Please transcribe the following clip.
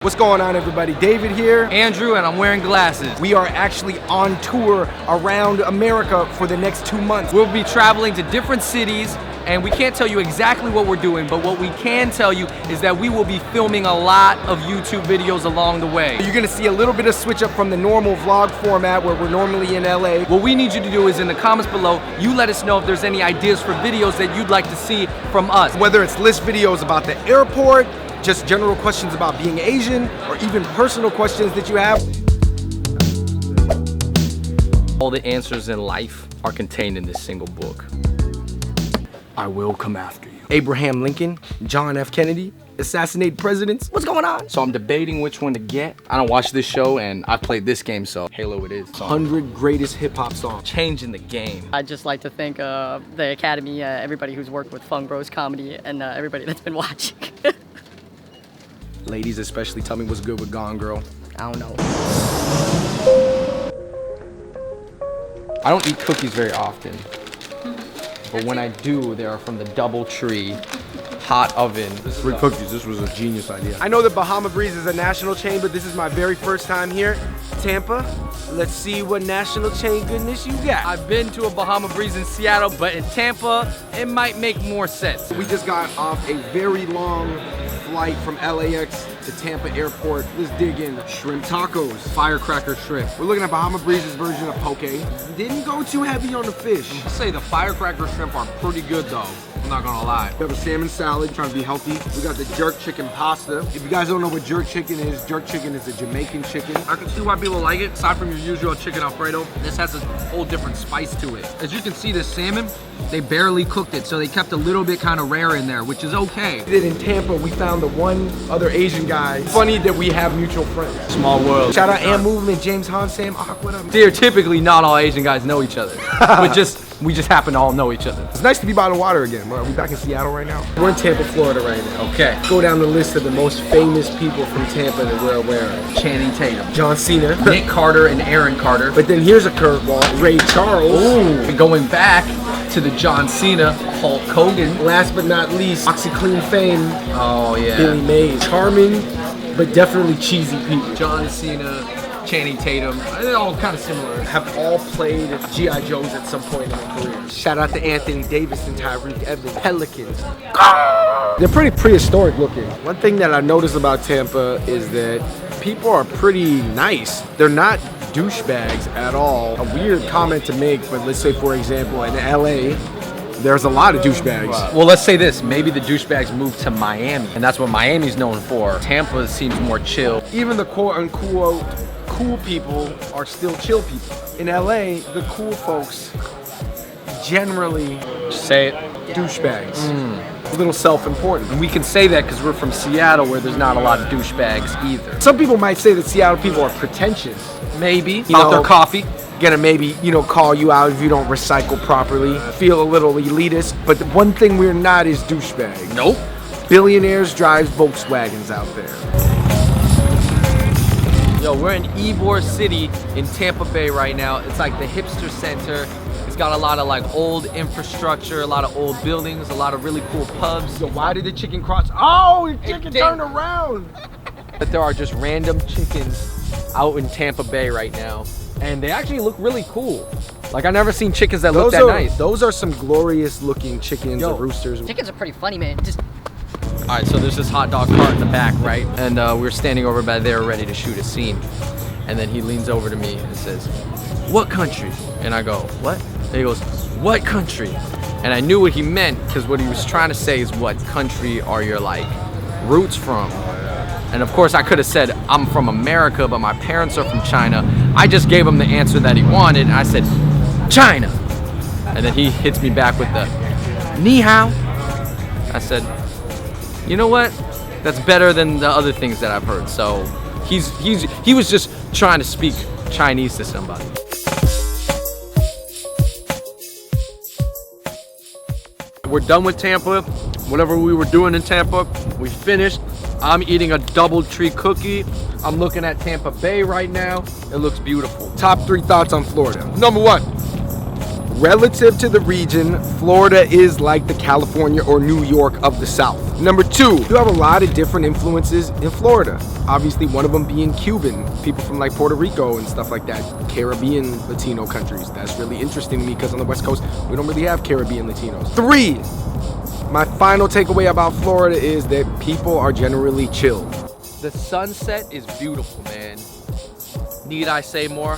What's going on, everybody? David here. Andrew, and I'm wearing glasses. We are actually on tour around America for the next 2 months. We'll be traveling to different cities, and we can't tell you exactly what we're doing, but what we can tell you is that we will be filming a lot of YouTube videos along the way. You're gonna see a little bit of switch up from the normal vlog format where we're normally in LA. What we need you to do is in the comments below, you let us know if there's any ideas for videos that you'd like to see from us. Whether it's list videos about the airport, just general questions about being Asian, or even personal questions that you have. All the answers in life are contained in this single book. I will come after you. Abraham Lincoln, John F. Kennedy, assassinated presidents. What's going on? So I'm debating which one to get. I don't watch this show, and I played this game, so Halo it is. 100 greatest hip hop songs. Changing the game. I'd just like to thank the Academy, everybody who's worked with Fung Bros Comedy, and everybody that's been watching. Ladies especially, tell me what's good with Gone Girl. I don't know. I don't eat cookies very often, but when I do, they are from the DoubleTree hot oven. Free cookies, this was a genius idea. I know that Bahama Breeze is a national chain, but this is my very first time here. Tampa, let's see what national chain goodness you got. I've been to a Bahama Breeze in Seattle, but in Tampa, it might make more sense. We just got off a very long flight from LAX to Tampa Airport. Let's dig in. Shrimp tacos, firecracker shrimp. We're looking at Bahama Breeze's version of poke. Didn't go too heavy on the fish. I'll say the firecracker shrimp are pretty good though. I'm not gonna lie. We have a salmon salad, trying to be healthy. We got the jerk chicken pasta. If you guys don't know what jerk chicken is a Jamaican chicken. I can see why people like it. Aside from your usual chicken Alfredo, this has a whole different spice to it. As you can see, this salmon, they barely cooked it, so they kept a little bit kind of rare in there, which is okay. In Tampa, we found the one other Asian guy. Funny that we have mutual friends. Small world. Shout out Am Movement, James Han, Sam Ak, what up? Stereotypically, not all Asian guys know each other, but we just happen to all know each other. It's nice to be by the water again. Are we back in Seattle right now? We're in Tampa, Florida right now. Okay. Go down the list of the most famous people from Tampa that we're aware of. Channing Tatum, John Cena, Nick Carter, and Aaron Carter. But then here's a curveball. Ray Charles. Ooh. Going back to the John Cena, Hulk Hogan. Last but not least, OxyClean fame. Oh yeah. Billy Mays. Charming, but definitely cheesy people. John Cena, Channing Tatum, they're all kind of similar. Have all played G.I. Joes at some point in their career. Shout out to Anthony Davis and Tyreek Evans. Pelicans. They're pretty prehistoric looking. One thing that I noticed about Tampa is that people are pretty nice. They're not douchebags at all. A weird comment to make, but let's say, for example, in LA, there's a lot of douchebags. Well, let's say this, maybe the douchebags moved to Miami, and that's what Miami's known for. Tampa seems more chill. Even the quote-unquote cool people are still chill people. In LA, the cool folks generally Say it. douchebags. A little self-important. And we can say that because we're from Seattle where there's not a lot of douchebags either. Some people might say that Seattle people are pretentious. Maybe. You Out know, their coffee. Gonna maybe, call you out if you don't recycle properly. Feel a little elitist. But the one thing we're not is douchebags. Nope. Billionaires drive Volkswagens out there. Yo, we're in Ybor City in Tampa Bay right now. It's like the hipster center. It's got a lot of like old infrastructure, a lot of old buildings, a lot of really cool pubs. So why did the chicken cross? Oh, the chicken turned around. But there are just random chickens out in Tampa Bay right now. And they actually look really cool. Like I've never seen chickens that look that nice. Those are some glorious looking chickens Yo. or roosters. Chickens are pretty funny, man. Just All right, so there's this hot dog cart in the back, right? And we're standing over by there ready to shoot a scene. And then he leans over to me and says, "What country?" And I go, "What?" And he goes, "What country?" And I knew what he meant because what he was trying to say is, what country are your like roots from? And of course I could have said, I'm from America, but my parents are from China. I just gave him the answer that he wanted, and I said, China. And then he hits me back with the, ni hao. I said, you know what? That's better than the other things that I've heard. So he was just trying to speak Chinese to somebody. We're done with Tampa. Whatever we were doing in Tampa, we finished. I'm eating a DoubleTree cookie. I'm looking at Tampa Bay right now. It looks beautiful. Top 3 thoughts on Florida. Number 1, relative to the region, Florida is like the California or New York of the South. Number 2, you have a lot of different influences in Florida. Obviously, one of them being Cuban, people from like Puerto Rico and stuff like that, Caribbean Latino countries. That's really interesting to me because on the West Coast, we don't really have Caribbean Latinos. 3, my final takeaway about Florida is that people are generally chill. The sunset is beautiful, man. Need I say more?